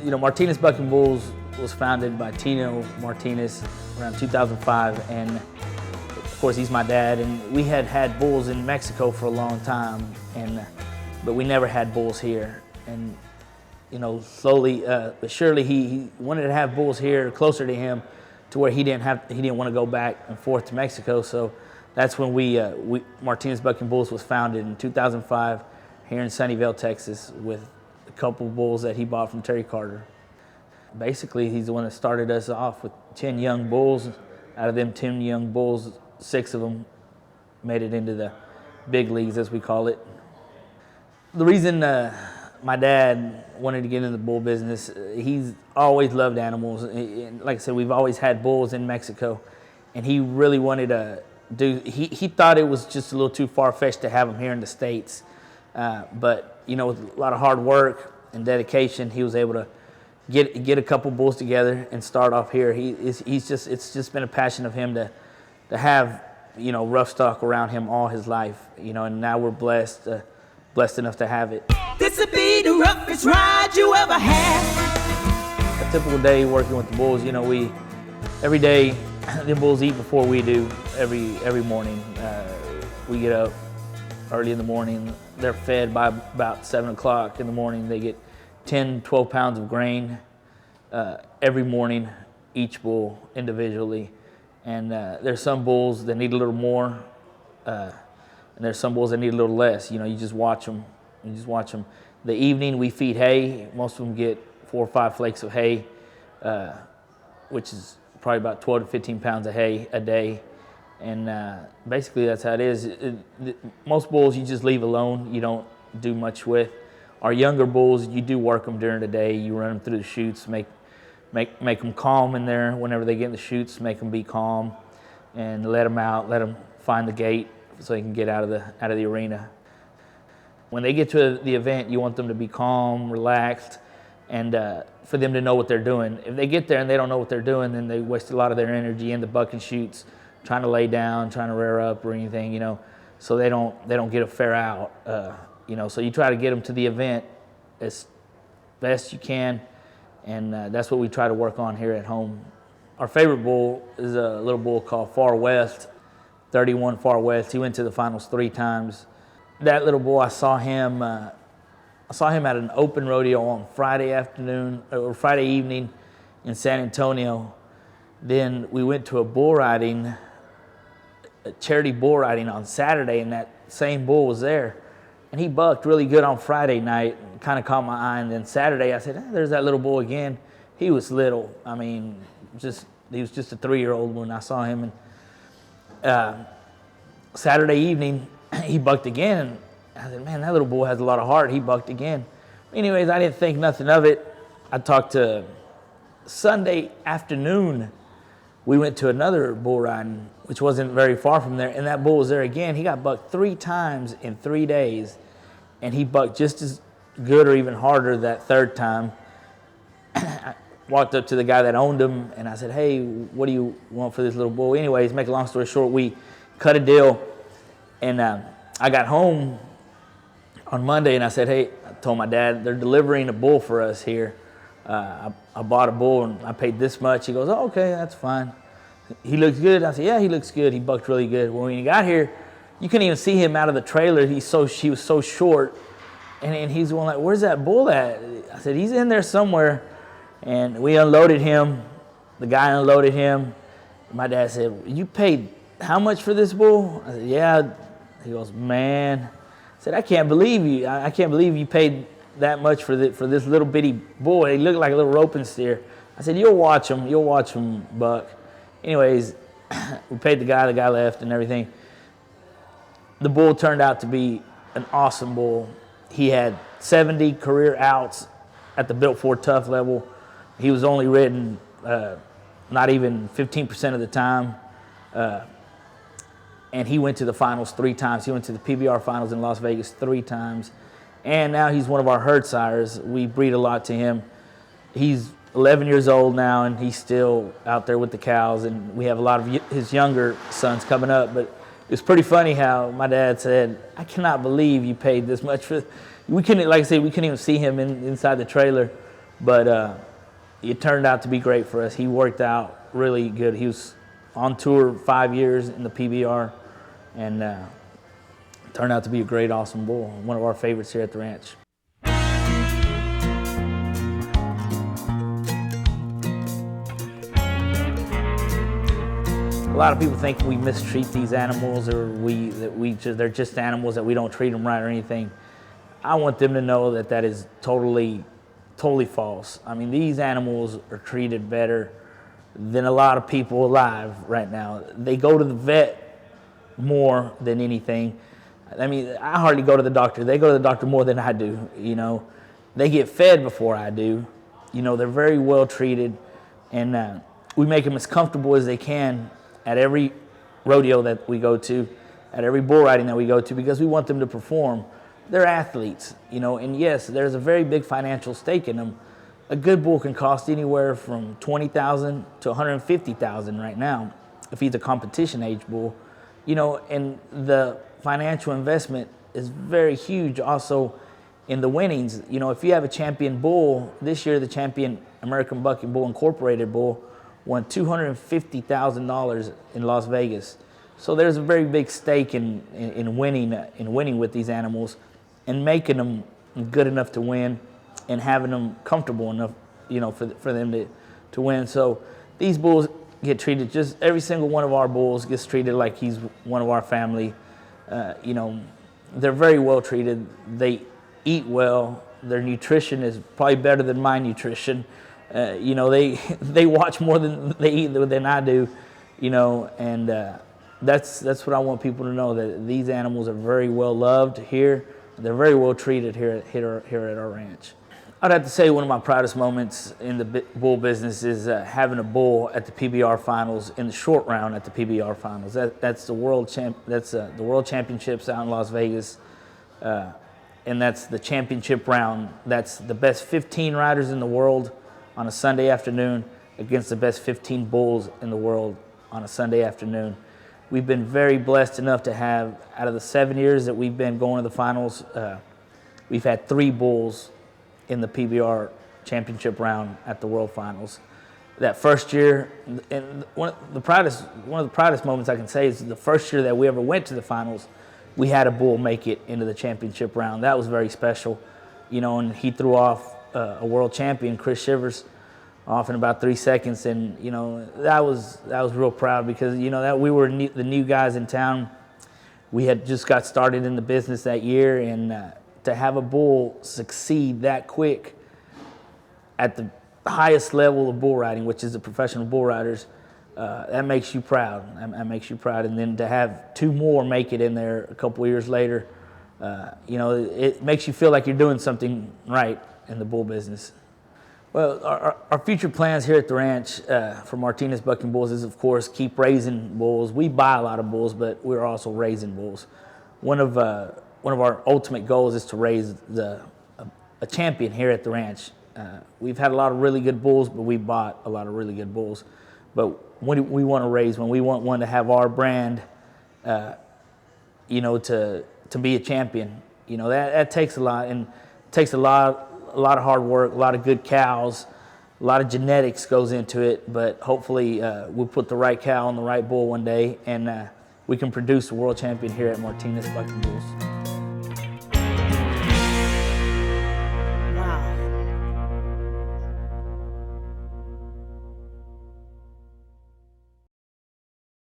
Martinez Bucking Bulls was founded by Tino Martinez around 2005, and of course he's my dad. And we had bulls in Mexico for a long time, but we never had bulls here. And slowly but surely he wanted to have bulls here closer to him, to where he didn't want to go back and forth to Mexico. So that's when Martinez Bucking Bulls was founded in 2005 here in Sunnyvale, Texas, with a couple bulls that he bought from Terry Carter. Basically, he's the one that started us off with 10 young bulls. Out of them 10 young bulls, 6 of them made it into the big leagues, as we call it. The reason my dad wanted to get into the bull business, he's always loved animals. Like I said, we've always had bulls in Mexico, and he really wanted to he thought it was just a little too far-fetched to have them here in the States. But with a lot of hard work and dedication, he was able to get a couple bulls together and start off here. It's just been a passion of him to have rough stock around him all his life. And now we're blessed enough to have it. This'll be the roughest ride you ever had. A typical day working with the bulls, every day the bulls eat before we do. Every morning we get up early in the morning. They're fed by about 7 o'clock in the morning. They get 10, 12 pounds of grain every morning, each bull individually. And there's some bulls that need a little more, and there's some bulls that need a little less. You just watch them. The evening we feed hay. Most of them get 4 or 5 flakes of hay, which is probably about 12 to 15 pounds of hay a day. And basically that's how it is. Most bulls you just leave alone. You don't do much with. Our younger bulls, you do work them during the day. You run them through the chutes, make them calm in there. Whenever they get in the chutes, make them be calm, and let them out. Let them find the gate so they can get out of the arena. When they get to the event, you want them to be calm, relaxed, and for them to know what they're doing. If they get there and they don't know what they're doing, then they waste a lot of their energy in the bucking chutes, trying to lay down, trying to rear up or anything, so they don't get a fair out. So you try to get them to the event as best you can, and that's what we try to work on here at home. Our favorite bull is a little bull called Far West, 31 Far West. He went to the finals 3 times. That little bull, I saw him at an open rodeo on Friday evening in San Antonio. Then we went to a charity bull riding on Saturday, and that same bull was there. And he bucked really good on Friday night, and kind of caught my eye. And then Saturday, I said, there's that little bull again. He was little. I mean, he was just a 3-year-old when I saw him. And Saturday evening, he bucked again. And I said, man, that little bull has a lot of heart. He bucked again. Anyways, I didn't think nothing of it. I talked to Sunday afternoon. We went to another bull riding, which wasn't very far from there, and that bull was there again. He got bucked 3 times in 3 days, and he bucked just as good or even harder that 3rd time. I walked up to the guy that owned him, and I said, hey, what do you want for this little bull? Anyways, make a long story short, we cut a deal, and I got home on Monday, and I said, hey, I told my dad, they're delivering a bull for us here. I bought a bull and I paid this much. He goes, oh, okay, that's fine. He looks good. I said, yeah, he looks good. He bucked really good. Well, when he got here, you couldn't even see him out of the trailer. He was so short. And he's going like, where's that bull at? I said, he's in there somewhere. And we unloaded him. The guy unloaded him. My dad said, you paid how much for this bull? I said, yeah. He goes, man. I said, I can't believe you. I can't believe you paid that much for this little bitty bull. He looked like a little roping steer. I said, you'll watch him buck. Anyways, we paid the guy left and everything. The bull turned out to be an awesome bull. He had 70 career outs at the Built Ford Tough level. He was only ridden not even 15% of the time. And he went to the finals 3 times. He went to the PBR finals in Las Vegas 3 times. And now he's one of our herd sires. We breed a lot to him. He's 11 years old now, and he's still out there with the cows. And we have a lot of his younger sons coming up. But it's pretty funny how my dad said, I cannot believe you paid this much for. We couldn't, like I said, we couldn't even see him inside the trailer. but it turned out to be great for us. He worked out really good. He was on tour 5 years in the PBR, and turned out to be a great, awesome bull. One of our favorites here at the ranch. A lot of people think we mistreat these animals, or they're just animals, that we don't treat them right or anything. I want them to know that that is totally false. I mean, these animals are treated better than a lot of people alive right now. They go to the vet more than anything. I mean, I hardly go to the doctor. They go to the doctor more than I do, you know. They get fed before I do. You know, they're very well treated, and we make them as comfortable as they can at every rodeo that we go to, at every bull riding that we go to, because we want them to perform. They're athletes, you know, and yes, there's a very big financial stake in them. A good bull can cost anywhere from $20,000 to $150,000 right now, if he's a competition age bull, you know, and the financial investment is very huge also in the winnings. You know, if you have a champion bull, this year the champion American Bucking Bull Incorporated bull won $250,000 in Las Vegas. So there's a very big stake in winning with these animals, and making them good enough to win, and having them comfortable enough, you know, for them to win. So these bulls get treated, just every single one of our bulls gets treated like he's one of our family. You know, they're very well treated. They eat well. Their nutrition is probably better than my nutrition. You know, they watch more than they eat than I do, you know, and that's what I want people to know, that these animals are very well loved here. They're very well treated here at our ranch. I'd have to say one of my proudest moments in the bull business is having a bull at the PBR finals, in the short round at the PBR finals. That's the world championships out in Las Vegas, and that's the championship round. That's the best 15 riders in the world on a Sunday afternoon against the best 15 bulls in the world on a Sunday afternoon. We've been very blessed enough to have, out of the 7 years that we've been going to the finals, we've had 3 bulls in the PBR championship round at the World Finals. That first year, and one of the proudest moments I can say is the first year that we ever went to the finals, we had a bull make it into the championship round. That was very special, you know, and he threw off a world champion, Chris Shivers, off in about 3 seconds, and you know, that was real proud, because you know that we were the new guys in town. We had just got started in the business that year, and to have a bull succeed that quick at the highest level of bull riding, which is the professional bull riders, that makes you proud. That makes you proud. And then to have 2 more make it in there a couple of years later, you know, it makes you feel like you're doing something right in the bull business. Well, our future plans here at the ranch for Martinez Bucking Bulls is, of course, keep raising bulls. We buy a lot of bulls, but we're also raising bulls. One of our ultimate goals is to raise a champion here at the ranch. We've had a lot of really good bulls, but we bought a lot of really good bulls. But when we want to raise one, we want one to have our brand, you know, to be a champion. You know, that takes a lot, and it takes a lot of hard work, a lot of good cows, a lot of genetics goes into it, but hopefully we'll put the right cow on the right bull one day, and we can produce a world champion here at Martinez Bucking Bulls.